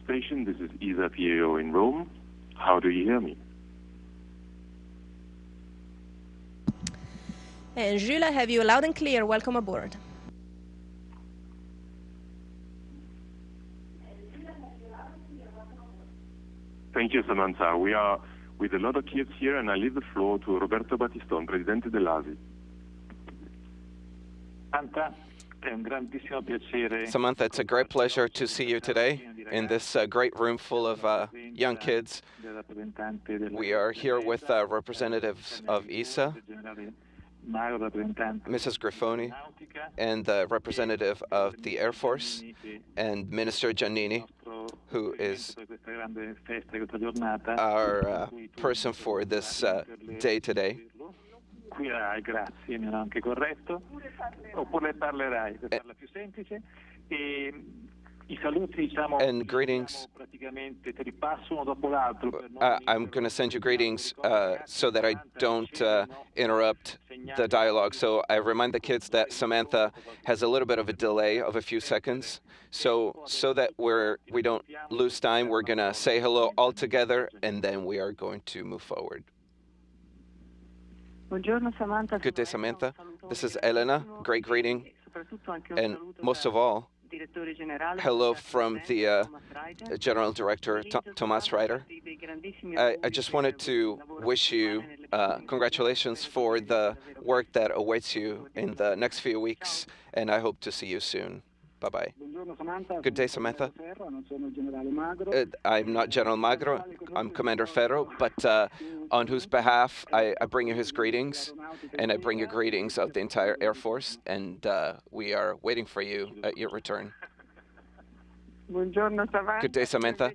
station. This is ESA PAO in Rome. How do you hear me? And Jules, I have you loud and clear. Welcome aboard. Thank you, Samantha. We are with a lot of kids here, and I leave the floor to Roberto Battiston, Presidente dell'ASI. Samantha, it's a great pleasure to see you today in this great room full of young kids. We are here with representatives of ESA, Mrs. Grifoni, and the representative of the Air Force, and Minister Giannini, who is our person for this day today. Grazie, mi hanno anche corretto. Oppure parlerai, per farla più semplice. I saluti, diciamo, and greetings. Praticamente te li passo uno dopo l'altro. I'm going to send you greetings so that I don't interrupt the dialogue. So I remind the kids that Samantha has a little bit of a delay of a few seconds. So that we don't lose time, we're going to say hello all together, and then we are going to move forward. Good day, Samantha. This is Elena. Great greeting. And most of all, hello from the General Director, Thomas Reiter. I just wanted to wish you congratulations for the work that awaits you in the next few weeks, and I hope to see you soon. Bye-bye. Good day, Samantha. I'm not General Magro, I'm Commander Ferro, but on whose behalf I bring you his greetings, and I bring you greetings of the entire Air Force, and we are waiting for you at your return. Good day, Samantha.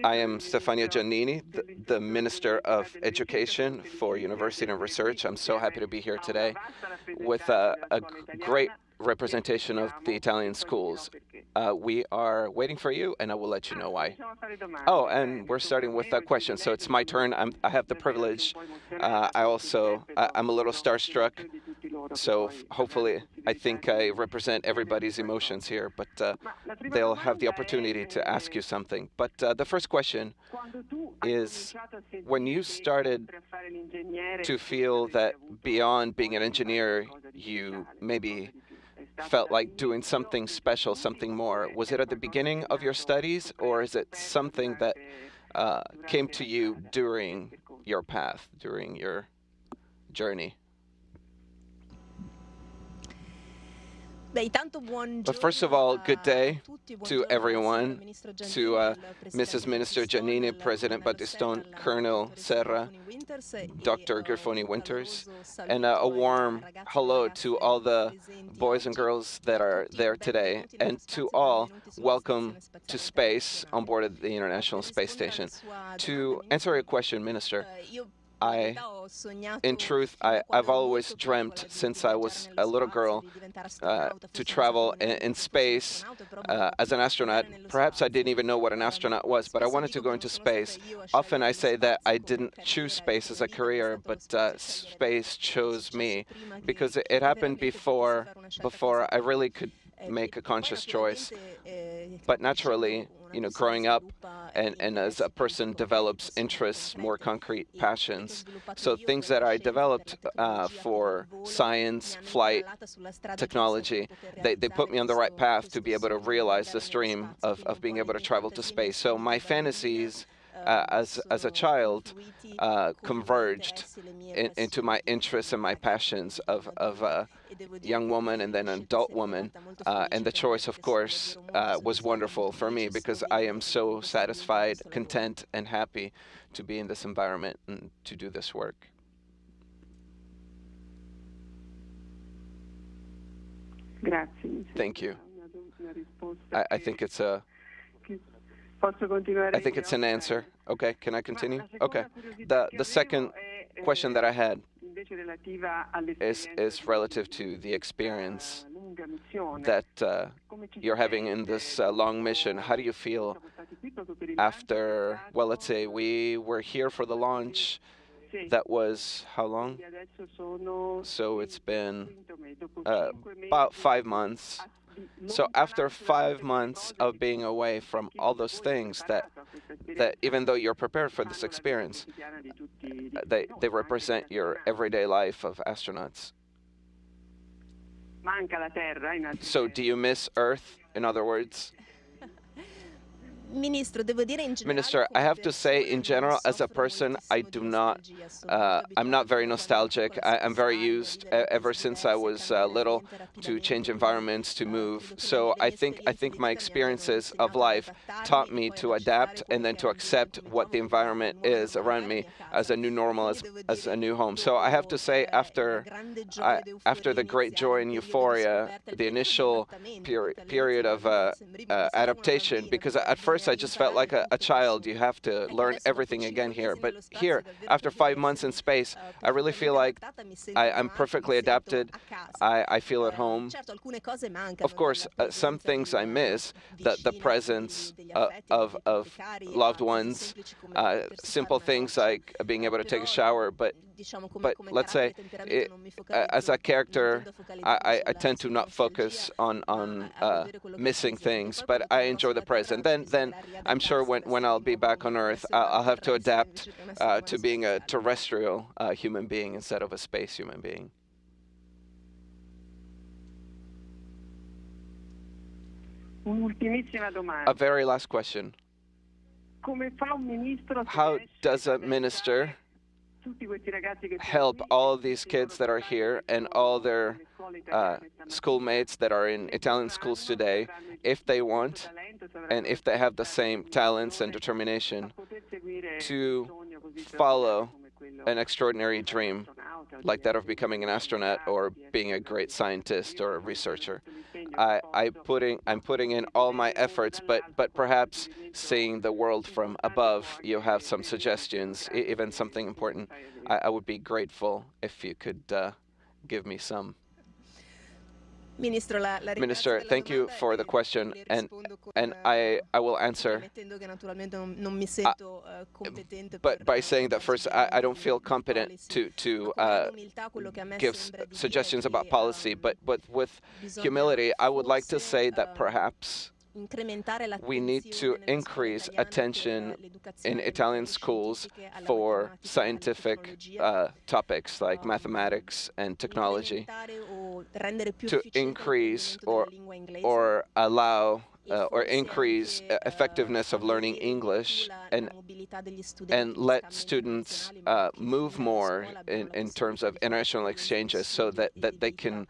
I am Stefania Giannini, the Minister of Education for University and Research. I'm so happy to be here today with a great representation of the Italian schools. We are waiting for you, and I will let you know why. Oh, and we're starting with a question, so it's my turn. I have the privilege. I'm a little starstruck, so hopefully I think I represent everybody's emotions here, but they'll have the opportunity to ask you something. But the first question is, when you started to feel that beyond being an engineer, you maybe felt like doing something special, something more. Was it at the beginning of your studies, or is it something that came to you during your path, during your journey? But first of all, good day to everyone, to Mrs. Minister Giannini, President Battiston, Colonel Serra, Dr. Grifoni Winters, and a warm hello to all the boys and girls that are there today, and to all, welcome to space on board of the International Space Station. To answer your question, Minister, in truth, I've always dreamt since I was a little girl to travel in space as an astronaut. Perhaps I didn't even know what an astronaut was, but I wanted to go into space. Often I say that I didn't choose space as a career, but space chose me, because it happened before I really could make a conscious choice. But naturally, growing up and as a person develops interests, more concrete passions. So things that I developed for science, flight, technology, they put me on the right path to be able to realize this dream of being able to travel to space. So my fantasies as a child converged into my interests and my passions of a young woman and then an adult woman. And the choice, of course, was wonderful for me, because I am so satisfied, content, and happy to be in this environment and to do this work. Thank you. I think it's an answer. Okay, can I continue? Okay. The second question that I had is relative to the experience that you're having in this long mission. How do you feel after, well, let's say we were here for the launch. That was how long? So it's been about 5 months. So after 5 months of being away from all those things that even though you're prepared for this experience, they represent your everyday life of astronauts. So do you miss Earth, in other words? Minister, I have to say, in general, as a person, I'm not very nostalgic. I'm very used, ever since I was little, to change environments, to move. So I think my experiences of life taught me to adapt and then to accept what the environment is around me as a new normal, as a new home. So I have to say, after the great joy and euphoria, the initial period of adaptation, because at first I just felt like a child. You have to learn everything again here. But here, after 5 months in space, I really feel like I'm perfectly adapted. I feel at home. Of course, some things I miss, the presence of loved ones, simple things like being able to take a shower. But let's say, as a character, I tend to not focus on missing things, but I enjoy the present. Then I'm sure when I'll be back on Earth, I'll have to adapt to being a terrestrial human being instead of a space human being. A very last question. How does a minister help all of these kids that are here and all their schoolmates that are in Italian schools today, if they want and if they have the same talents and determination to follow an extraordinary dream like that of becoming an astronaut or being a great scientist or a researcher? I'm putting in all my efforts, but perhaps seeing the world from above, you have some suggestions, even something important. I would be grateful if you could give me some. Minister, thank you for the question, and I will answer, but by saying that first, I don't feel competent to give suggestions about policy, but with humility, I would like to say that perhaps we need to increase attention in Italian schools for scientific topics like mathematics and technology, to increase or allow or increase effectiveness of learning English and let students move more in terms of international exchanges so that they can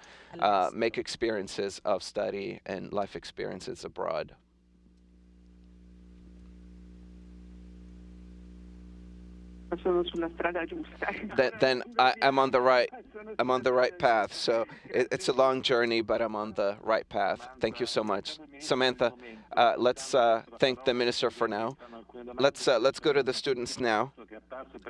make experiences of study and life experiences abroad. Then I'm on the right path. So it's a long journey, but I'm on the right path. Thank you so much, Samantha. Let's thank the minister for now. Let's go to the students now,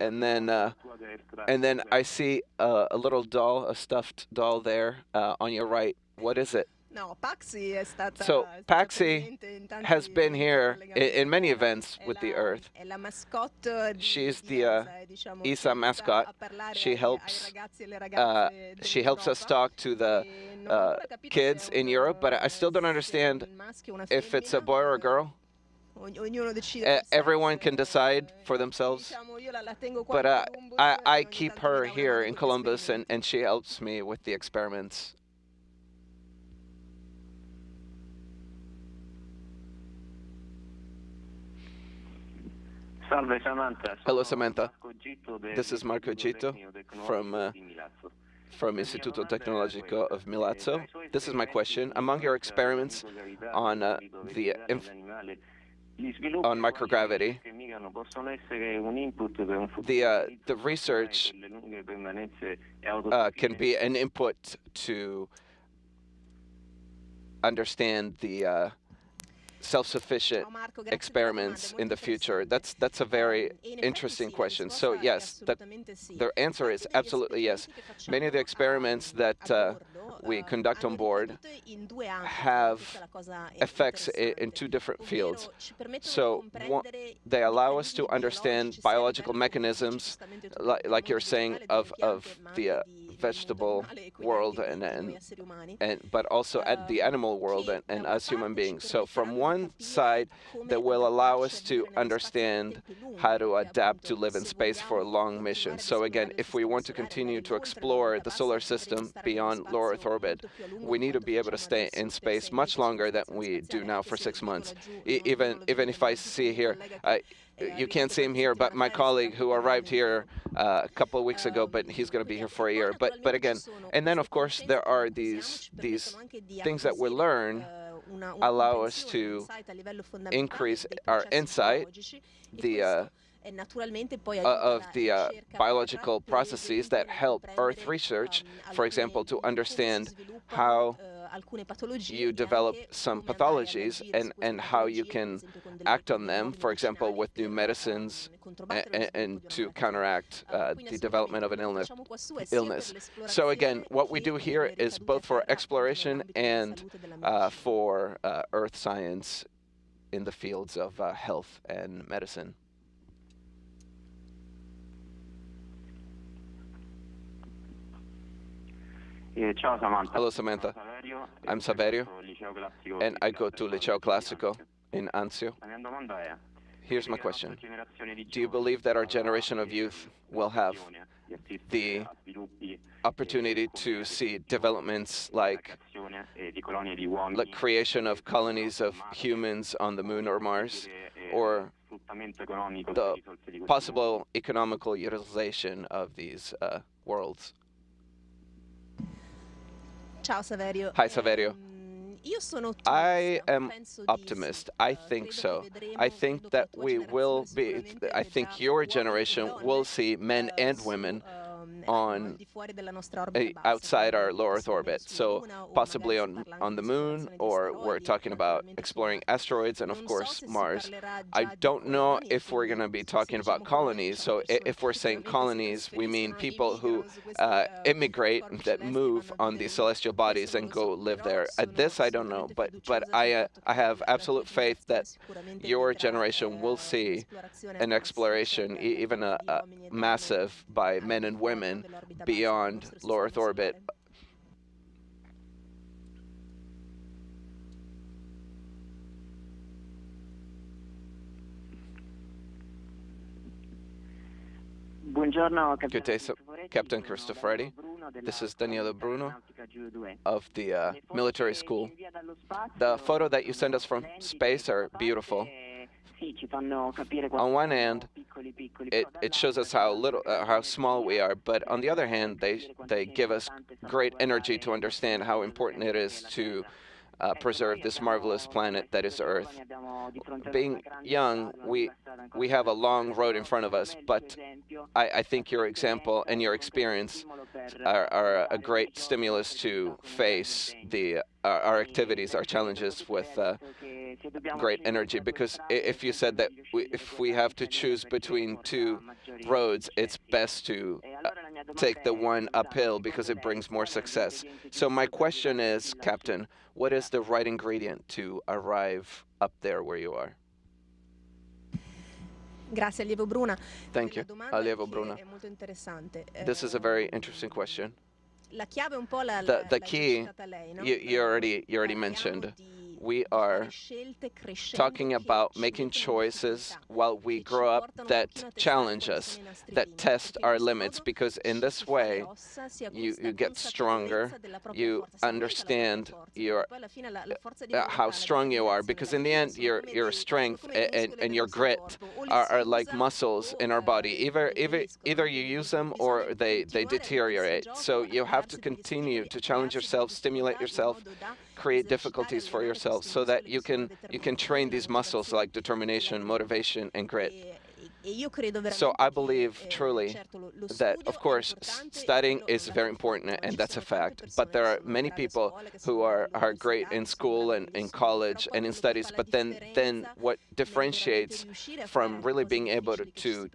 and then I see a little doll, a stuffed doll there on your right. What is it? So Paxi has been here in many events with the Earth. She's the ESA mascot. She helps us talk to the kids in Europe, but I still don't understand if it's a boy or a girl. Everyone can decide for themselves, but I keep her here in Columbus, and she helps me with the experiments. Hello, Samantha. This is Marco Gitto from Istituto Tecnologico of Milazzo. This is my question. Among your experiments on microgravity, the research can be an input to understand the self-sufficient experiments in the future? That's a very interesting question. So yes, the answer is absolutely yes. Many of the experiments that we conduct on board have effects in two different fields. So they allow us to understand biological mechanisms, like you're saying, of the vegetable world but also at the animal world and us human beings. So from one side, that will allow us to understand how to adapt to live in space for long missions. So again, if we want to continue to explore the solar system beyond low Earth orbit, we need to be able to stay in space much longer than we do now for 6 months. Even if I see here, you can't see him here, but my colleague who arrived here a couple of weeks ago, but he's going to be here for a year. But again, and then of course there are these things that we learn allow us to increase our insight of the biological processes that help Earth research, for example, to understand how you develop some pathologies and how you can act on them, for example, with new medicines and to counteract the development of an illness. So again, what we do here is both for exploration and for Earth science in the fields of health and medicine. Hello, Samantha. I'm Saverio, and I go to Liceo Classico in Anzio. Here's my question. Do you believe that our generation of youth will have the opportunity to see developments like creation of colonies of humans on the moon or Mars, or the possible economical utilization of these worlds? Ciao Saverio. Hi Saverio. I am optimist. I think so. I think that I think your generation will see men and women on outside our low Earth orbit, so possibly on the moon, or we're talking about exploring asteroids and of course Mars. I don't know if we're going to be talking about colonies. So if we're saying colonies, we mean people who immigrate, that move on these celestial bodies and go live there. This I don't know, but I have absolute faith that your generation will see an exploration, even a massive, by men and women beyond low Earth orbit. Good day, Captain Cristoforetti. This is Daniele Bruno of the military school. The photo that you send us from space are beautiful. On one hand, it shows us how small we are, but on the other hand, they give us great energy to understand how important it is to preserve this marvelous planet that is Earth. Being young, we have a long road in front of us, but I think your example and your experience are a great stimulus to face our activities, our challenges with great energy. Because if you said that if we have to choose between two roads, it's best to take the one uphill because it brings more success. So my question is, Captain, what is the right ingredient to arrive up there where you are? Grazie, Allievo Bruna. Thank you, Allievo Bruna. This is a very interesting question. The key, you already mentioned. We are talking about making choices while we grow up that challenge us, that test our limits, because in this way you get stronger, you understand how strong you are, because in the end your strength and your grit are like muscles in our body. Either you use them or they deteriorate. So you have to continue to challenge yourself, stimulate yourself, create difficulties for yourself so that you can train these muscles like determination, motivation, and grit. So I believe truly that, of course, studying is very important, and that's a fact. But there are many people who are great in school and in college and in studies, but then what differentiates from really being able to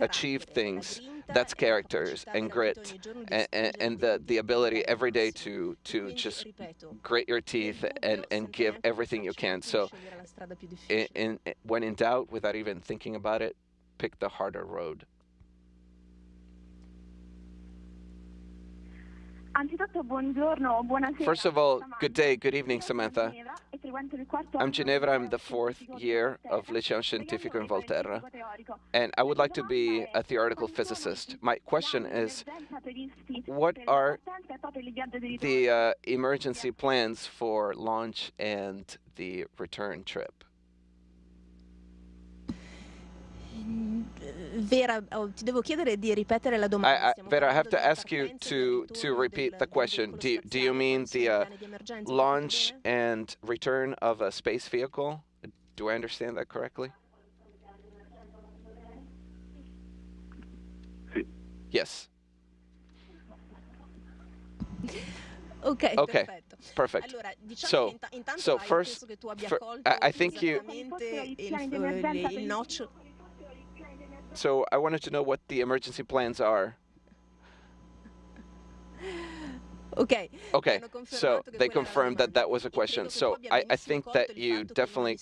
achieve things, that's characters and grit and the ability every day to just grit your teeth and give everything you can. So when in doubt, without even thinking about it, pick the harder road. First of all, good day, good evening, Samantha. I'm Ginevra, I'm the fourth year of Liceo Scientifico in Volterra, and I would like to be a theoretical physicist. My question is, what are the emergency plans for launch and the return trip? Vera, ti devo chiedere di ripetere la domanda. Vera, I have to ask you to repeat the question. Do you mean the launch and return of a space vehicle? Do I understand that correctly? Sì. Yes. Okay, perfect. Allora, So first, I think you... il noccio. So I wanted to know what the emergency plans are. Okay, so they confirmed that that was a question. So I think that you definitely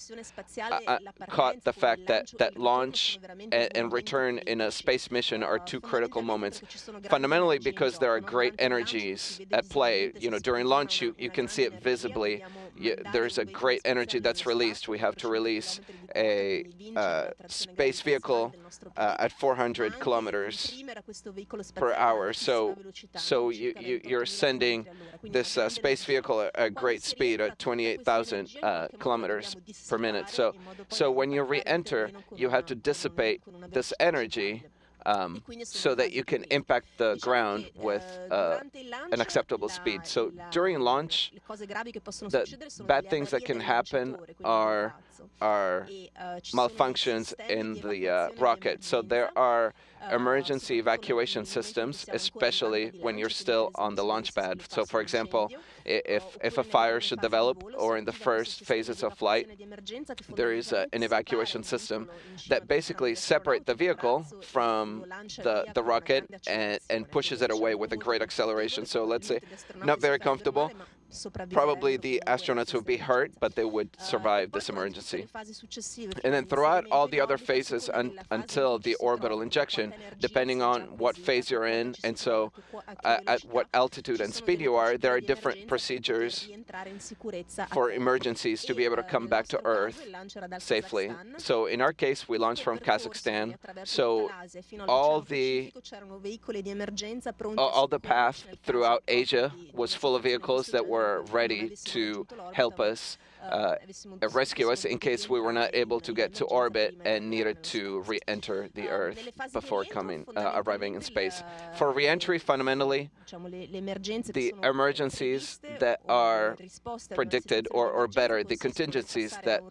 caught the fact that launch and return in a space mission are two critical moments, fundamentally because there are great energies at play. You know, during launch, you can see it visibly. There's a great energy that's released. We have to release a space vehicle at 400 kilometers per hour. So you're sending this space vehicle at a great speed at 28,000 kilometers per minute. So when you re-enter, you have to dissipate this energy so that you can impact the ground with an acceptable speed. So during launch, the bad things that can happen are malfunctions in the rocket. So there are emergency evacuation systems, especially when you're still on the launch pad. So for example, if a fire should develop or in the first phases of flight, there is an evacuation system that basically separates the vehicle from the rocket and pushes it away with a great acceleration. So let's say not very comfortable. Probably the astronauts would be hurt, but they would survive this emergency. And then throughout all the other phases until the orbital injection, depending on what phase you're in, and so at what altitude and speed you are, there are different procedures for emergencies to be able to come back to Earth safely. So in our case, we launched from Kazakhstan. So all the path throughout Asia was full of vehicles that were ready to help us rescue us in case we were not able to get to orbit and needed to re-enter the Earth before arriving in space. For re-entry, fundamentally, the emergencies that are predicted, or better, the contingencies that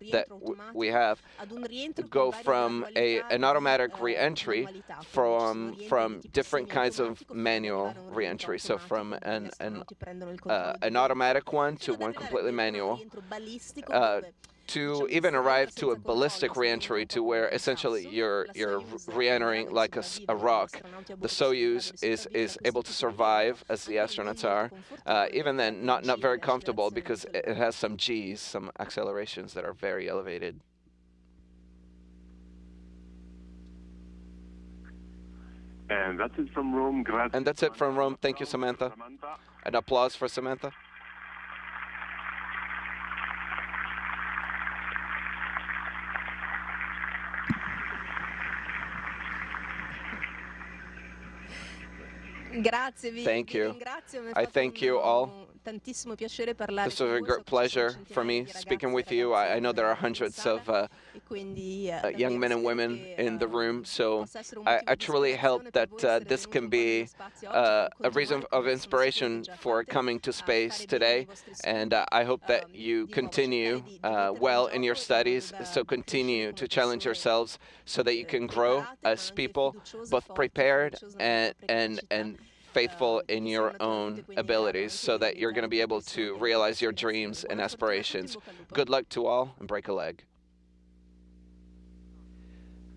we have, go from an automatic re-entry from different kinds of manual re-entry. So from an automatic one to one completely manual, to even arrive to a ballistic re-entry, to where essentially you're re-entering like a rock. The Soyuz is able to survive, as the astronauts are. Even then, not very comfortable because it has some G's, some accelerations that are very elevated. And that's it from Rome. Grazie. And that's it from Rome. Thank you, Samantha. An applause for Samantha. Thank you. I thank you all. This was a great pleasure for me speaking with you. I know there are hundreds of young men and women in the room, so I truly hope that this can be a reason of inspiration for coming to space today, and I hope that you continue well in your studies, so continue to challenge yourselves so that you can grow as people, both prepared and faithful in your own abilities, so that you're going to be able to realize your dreams and aspirations. Good luck to all, and break a leg.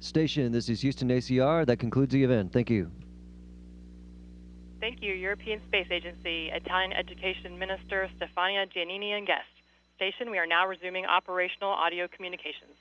Station, this is Houston ACR. That concludes the event. Thank you. Thank you, European Space Agency, Italian Education Minister Stefania Giannini and guests. Station, we are now resuming operational audio communications.